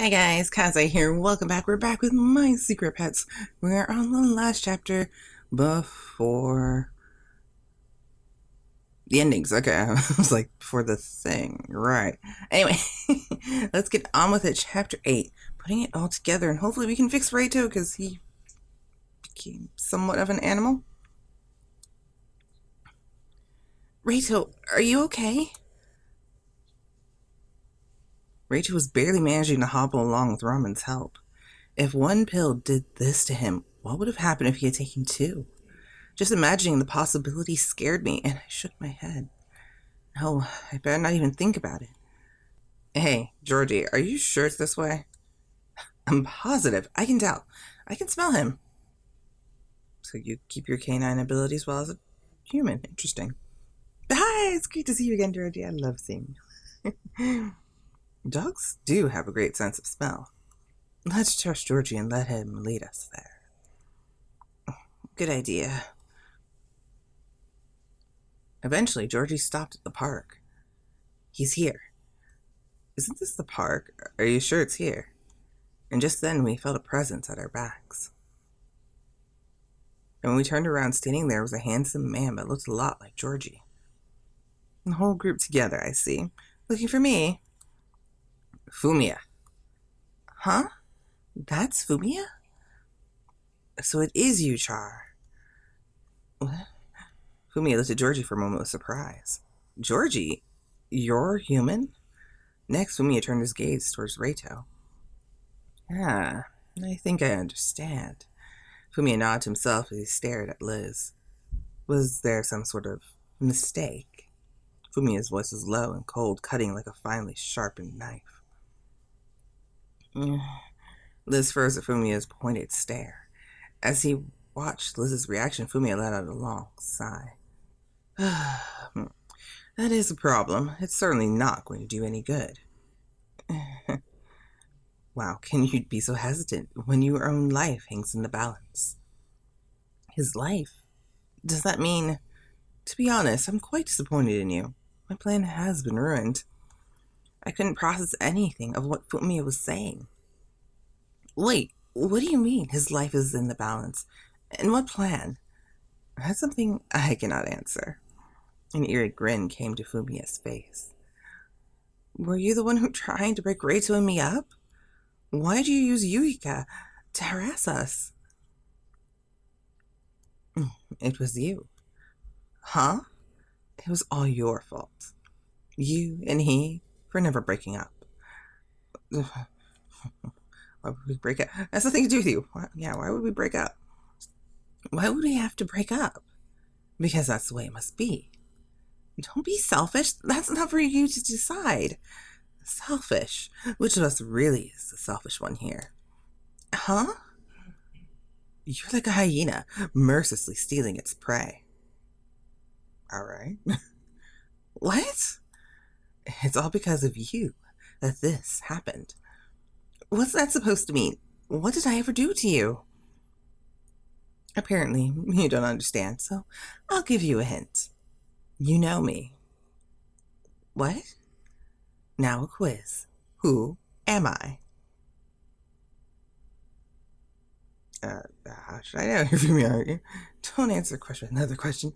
Hi guys, Kaze here. Welcome back. We're back with My Secret Pets. We're on the last chapter before the endings. Okay, I was like, before the thing. Right. Anyway, let's get on with it. Chapter 8. Putting it all together, and hopefully we can fix Reito because he became somewhat of an animal. Reito, are you okay? Reito was barely managing to hobble along with Ramin's help. If one pill did this to him, what would have happened if he had taken two? Just imagining the possibility scared me, and I shook my head. No, I better not even think about it. Hey, Georgie, are you sure it's this way? I'm positive. I can tell. I can smell him. So you keep your canine abilities well as a human. Interesting. Hi, it's great to see you again, Georgie. I love seeing you. Dogs do have a great sense of smell. Let's trust Georgie and let him lead us there. Good idea. Eventually, Georgie stopped at the park. He's here. Isn't this the park? Are you sure it's here? And just then we felt a presence at our backs. And when we turned around, standing there was a handsome man that looked a lot like Georgie. The whole group together, I see. Looking for me. Fumiya. Huh? That's Fumiya? So it is you, Char. What? Fumiya looked at Georgie for a moment with surprise. Georgie? You're human? Next, Fumiya turned his gaze towards Reito. Ah, I think I understand. Fumiya nodded to himself as he stared at Lize. Was there some sort of mistake? Fumiya's voice was low and cold, cutting like a finely sharpened knife. Liz froze at Fumiya's pointed stare. As he watched Liz's reaction, Fumiya let out a long sigh. That is a problem. It's certainly not going to do any good. Wow, can you be so hesitant when your own life hangs in the balance? His life? Does that mean... To be honest, I'm quite disappointed in you. My plan has been ruined. I couldn't process anything of what Fumiya was saying. Wait, what do you mean his life is in the balance? And what plan? That's something I cannot answer. An eerie grin came to Fumiya's face. Were you the one who tried to break Reito and me up? Why did you use Yuika to harass us? It was you. Huh? It was all your fault. You and he for never breaking up. Why would we break up? That's nothing to do with you. Why would we break up? Why would we have to break up? Because that's the way it must be. Don't be selfish. That's not for you to decide. Selfish. Which of us really is the selfish one here? Huh? You're like a hyena, mercilessly stealing its prey. All right. What? It's all because of you that this happened. What's that supposed to mean? What did I ever do to you? Apparently, you don't understand, so I'll give you a hint. You know me. What? Now a quiz. Who am I? How should I know? You're Fumiya, aren't you? Don't answer a question. Another question.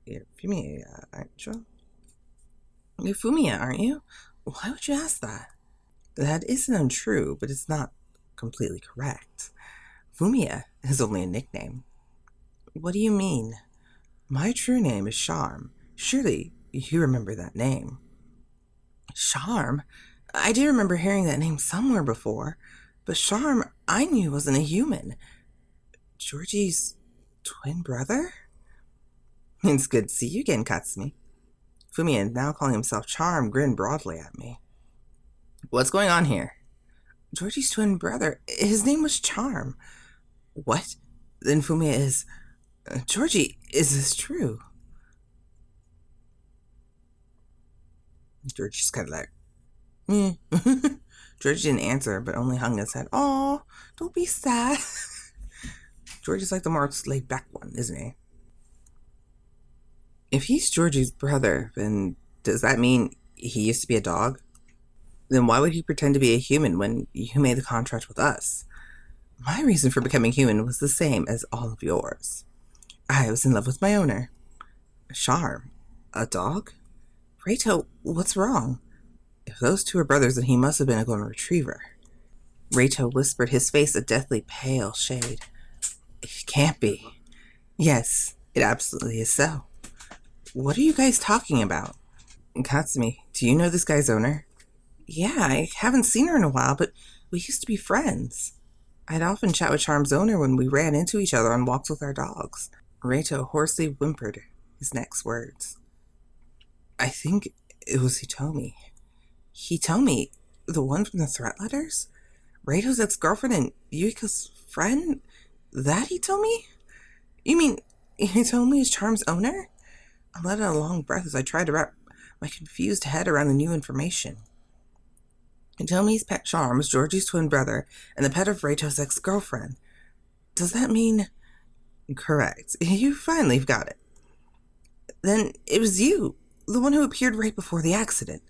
You're Fumiya, aren't you? You're Fumiya, aren't you? Why would you ask that? That isn't untrue, but it's not completely correct. Fumiya is only a nickname. What do you mean? My true name is Charm. Surely you remember that name. Charm? I do remember hearing that name somewhere before, but Charm I knew wasn't a human. Georgie's twin brother? It's good to see you again, Katsumi. Fumiya, now calling himself Charm, grinned broadly at me. What's going on here? Georgie's twin brother. His name was Charm. What? Then Fumiya is... Georgie, is this true? Georgie's kind of like... Georgie didn't answer, but only hung his head. Aw, don't be sad. Georgie's like the more laid-back one, isn't he? If he's Georgie's brother, then does that mean he used to be a dog? Then why would he pretend to be a human when you made the contract with us? My reason for becoming human was the same as all of yours. I was in love with my owner. Charm? A dog? Reito, what's wrong? If those two are brothers, then he must have been a golden retriever. Reito whispered, his face a deathly pale shade. It can't be. Yes, it absolutely is so. What are you guys talking about? Katsumi, do you know this guy's owner? Yeah, I haven't seen her in a while, but we used to be friends. I'd often chat with Charm's owner when we ran into each other on walks with our dogs. Reito hoarsely whimpered his next words. I think it was Hitomi. Hitomi? The one from the threat letters? Reito's ex-girlfriend and Yuika's friend? That Hitomi? You mean Hitomi is Charm's owner? I let out a long breath as I tried to wrap my confused head around the new information. Hitomi's pet Charm was Georgie's twin brother and the pet of Reito's ex-girlfriend. Does that mean... Correct. You finally got it. Then it was you, the one who appeared right before the accident.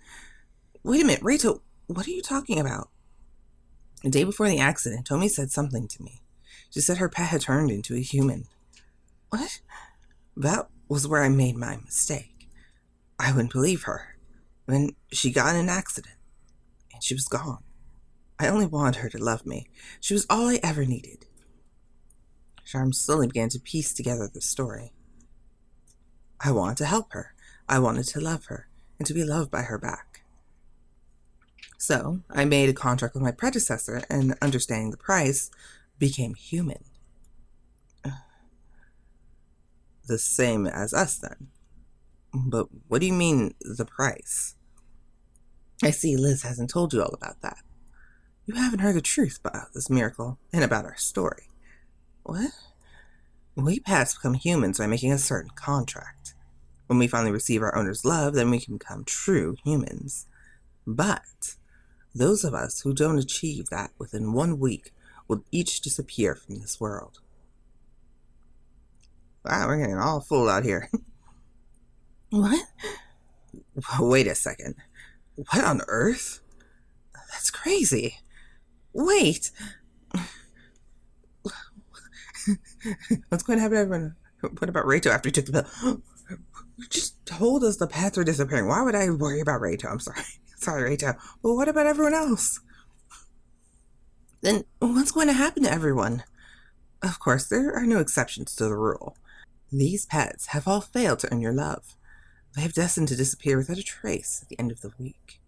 Wait a minute, Reito, what are you talking about? The day before the accident, Tomi said something to me. She said her pet had turned into a human. What? That was where I made my mistake. I wouldn't believe her. When she got in an accident, and she was gone. I only wanted her to love me. She was all I ever needed. Charm slowly began to piece together the story. I wanted to help her. I wanted to love her, and to be loved by her back. So, I made a contract with my predecessor, and understanding the price, became human. The same as us, then. But what do you mean, the price? I see Liz hasn't told you all about that. You haven't heard the truth about this miracle, and about our story. What? We pets become humans by making a certain contract. When we finally receive our owner's love, then we can become true humans. But those of us who don't achieve that within 1 week will each disappear from this world. Wow, we're getting all full out here. What? Wait a second. What on earth? That's crazy. Wait. What's going to happen to everyone? What about Reito after he took the pill? You just told us the pets are disappearing. Why would I worry about Reito? I'm sorry. Sorry, Reito. But what about everyone else? Then what's going to happen to everyone? Of course, there are no exceptions to the rule. These pets have all failed to earn your love. They have destined to disappear without a trace at the end of the week.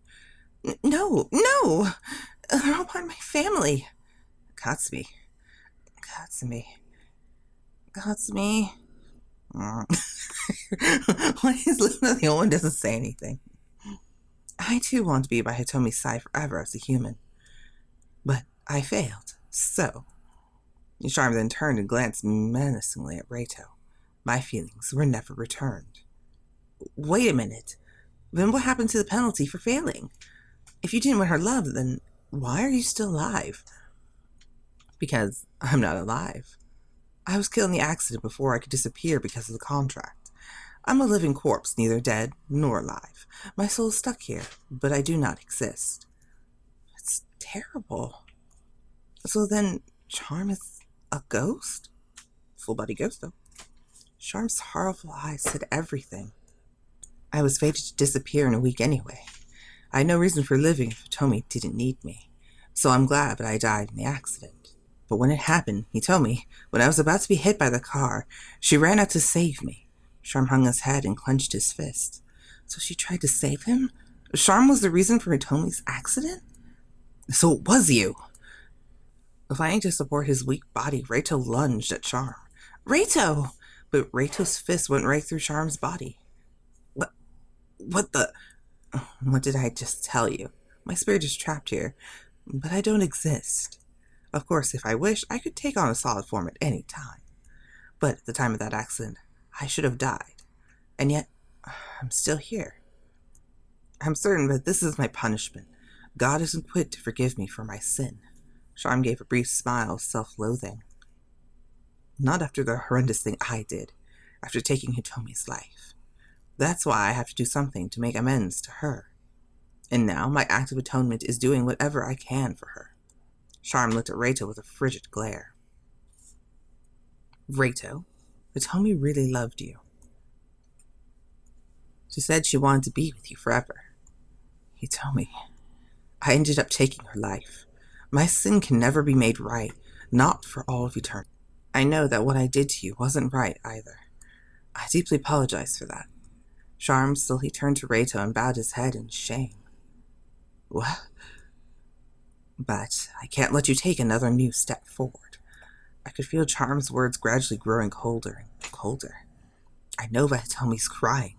No! They're all part of my family. Katsumi. Why is Lufna the only one who doesn't say anything? I too want to be by Hitomi's side forever as a human. But I failed, so... Charm then turned and glanced menacingly at Reito. My feelings were never returned. Wait a minute. Then what happened to the penalty for failing? If you didn't win her love, then why are you still alive? Because I'm not alive. I was killed in the accident before I could disappear because of the contract. I'm a living corpse, neither dead nor alive. My soul is stuck here, but I do not exist. It's terrible. So then, Charm is a ghost? Full-body ghost, though. Charm's horrible eyes said everything. I was fated to disappear in a week anyway. I had no reason for living if Tomi didn't need me, so I'm glad that I died in the accident. But when it happened, he told me, when I was about to be hit by the car, she ran out to save me. Charm hung his head and clenched his fist. So she tried to save him? Charm was the reason for Hitomi's accident? So it was you! Fighting to support his weak body, Reito lunged at Charm. Reito! But Reito's fist went right through Charm's body. What the... What did I just tell you? My spirit is trapped here, but I don't exist. Of course, if I wish, I could take on a solid form at any time. But at the time of that accident, I should have died. And yet, I'm still here. I'm certain that this is my punishment. God isn't quick to forgive me for my sin. Charm gave a brief smile of self-loathing. Not after the horrendous thing I did, after taking Hitomi's life. That's why I have to do something to make amends to her. And now my act of atonement is doing whatever I can for her. Charm looked at Reito with a frigid glare. Reito, Otome really loved you. She said she wanted to be with you forever. Otome, I ended up taking her life. My sin can never be made right, not for all of eternity. I know that what I did to you wasn't right either. I deeply apologize for that. Charmed still, he turned to Reito and bowed his head in shame. What? But I can't let you take another new step forward. I could feel Charm's words gradually growing colder and colder. I know that Otome's crying.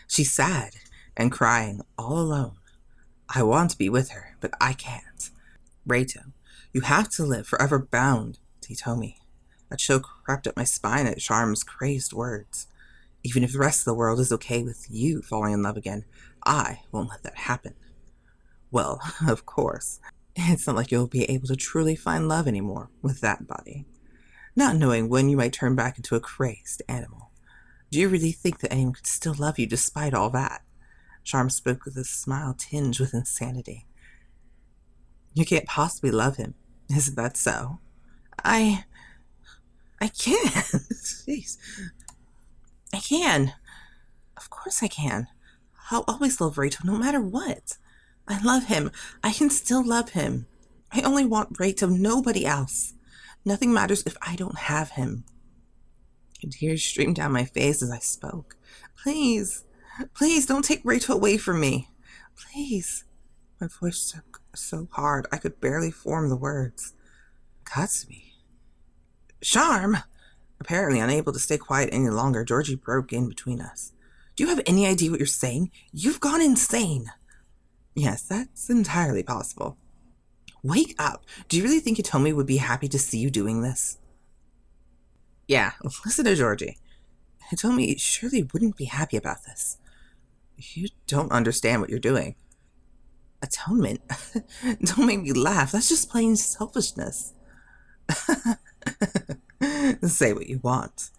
She's sad and crying all alone. I want to be with her, but I can't. Reito, you have to live forever bound to Otome. A choke crept up my spine at Charm's crazed words. Even if the rest of the world is okay with you falling in love again, I won't let that happen. Well, of course, it's not like you'll be able to truly find love anymore with that body. Not knowing when you might turn back into a crazed animal. Do you really think that anyone could still love you despite all that? Charm spoke with a smile tinged with insanity. You can't possibly love him. Isn't that so? I can't. Jeez. I can. Of course I can. I'll always love Reito no matter what. I love him. I can still love him. I only want Reito, nobody else. Nothing matters if I don't have him. And tears streamed down my face as I spoke. Please, please don't take Reito away from me. Please. My voice shook so hard I could barely form the words. Katsumi. Charm! Apparently unable to stay quiet any longer, Georgie broke in between us. Do you have any idea what you're saying? You've gone insane. Yes, that's entirely possible. Wake up. Do you really think Otome would be happy to see you doing this? Yeah, listen to Georgie. Otome surely wouldn't be happy about this. You don't understand what you're doing. Atonement? Don't make me laugh. That's just plain selfishness. Say what you want.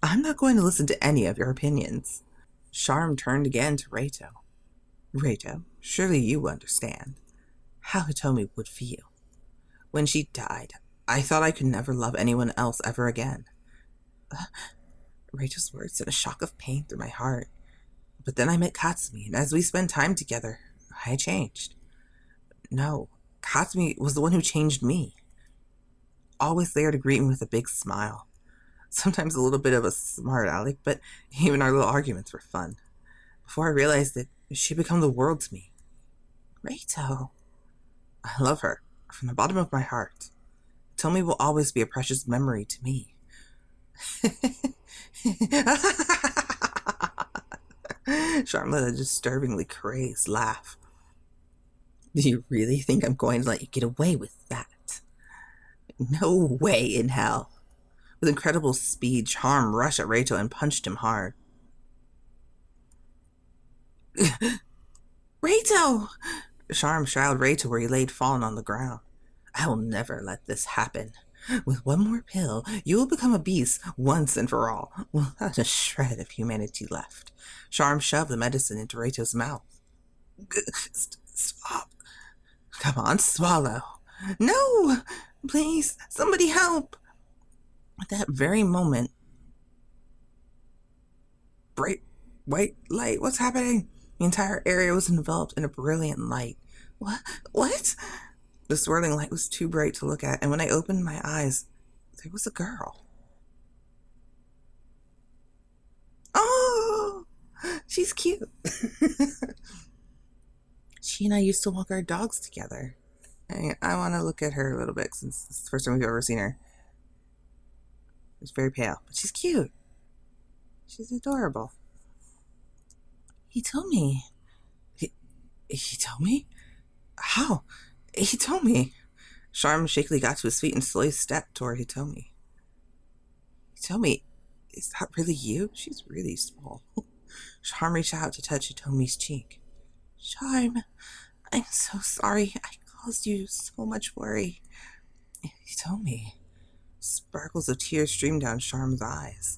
I'm not going to listen to any of your opinions. Charm turned again to Reito. Reito, surely you understand how Otome would feel. When she died, I thought I could never love anyone else ever again. Reito's words sent a shock of pain through my heart. But then I met Katsumi, and as we spent time together, I changed. No, Katsumi was the one who changed me. Always there to greet me with a big smile. Sometimes a little bit of a smart aleck, but even our little arguments were fun. Before I realized it, she'd become the world to me. Reito. I love her, from the bottom of my heart. Otome will always be a precious memory to me. Charm let a disturbingly crazed laugh. Do you really think I'm going to let you get away with that? No way in hell. With incredible speed, Charm rushed at Reito and punched him hard. Reito! Charm shouted Reito where he laid fallen on the ground. I will never let this happen. With one more pill, you will become a beast once and for all, without a shred of humanity left. Charm shoved the medicine into Reito's mouth. Stop. Come on, swallow. No! Please, somebody help! At that very moment, bright white light. What's happening? The entire area was enveloped in a brilliant light. What? The swirling light was too bright to look at, and when I opened my eyes, there was a girl. Oh! She's cute. She and I used to walk our dogs together. I want to look at her a little bit since it's the first time we've ever seen her. She's very pale, but she's cute. She's adorable. He told me. He told me? How? He told me. Charm shakily got to his feet and slowly stepped toward Hitomi. He told me, is that really you? She's really small. Charm reached out to touch Hitomi's cheek. Charm, I'm so sorry. I caused you so much worry. He told me. Sparkles of tears streamed down Charm's eyes.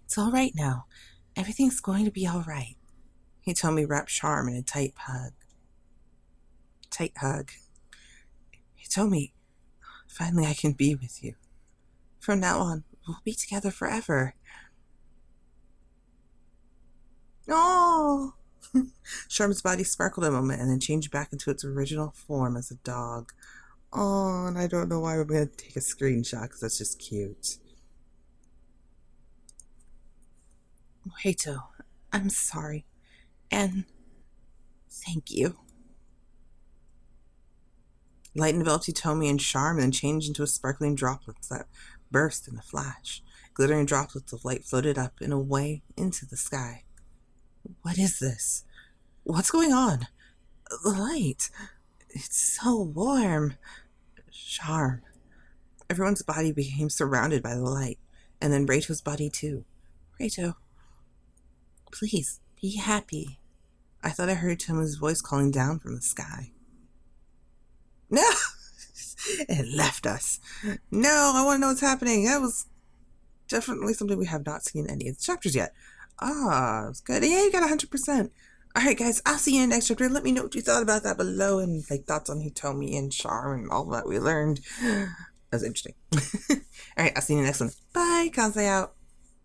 It's all right now. Everything's going to be all right. Hitomi wrapped Charm in a tight hug. Hitomi, finally I can be with you. From now on, we'll be together forever. Oh! Charm's body sparkled a moment and then changed back into its original form as a dog. Oh, and I don't know why I'm going to take a screenshot because that's just cute. Reito, I'm sorry. And thank you. Light enveloped Hitomi and Charm and then changed into a sparkling droplets that burst in a flash. Glittering droplets of light floated up and away into the sky. What is this? What's going on? The light. It's so warm. Charm. Everyone's body became surrounded by the light, and then Reito's body too. Reito, please, be happy. I thought I heard Tomo's voice calling down from the sky. No! It left us. No, I want to know what's happening. That was definitely something we have not seen in any of the chapters yet. Ah, it's good. Yeah, you got 100%. Alright guys, I'll see you in the next chapter. Let me know what you thought about that below and like thoughts on Hitomi and Charm and all that we learned. That was interesting. Alright, I'll see you in the next one. Bye, Kansai out.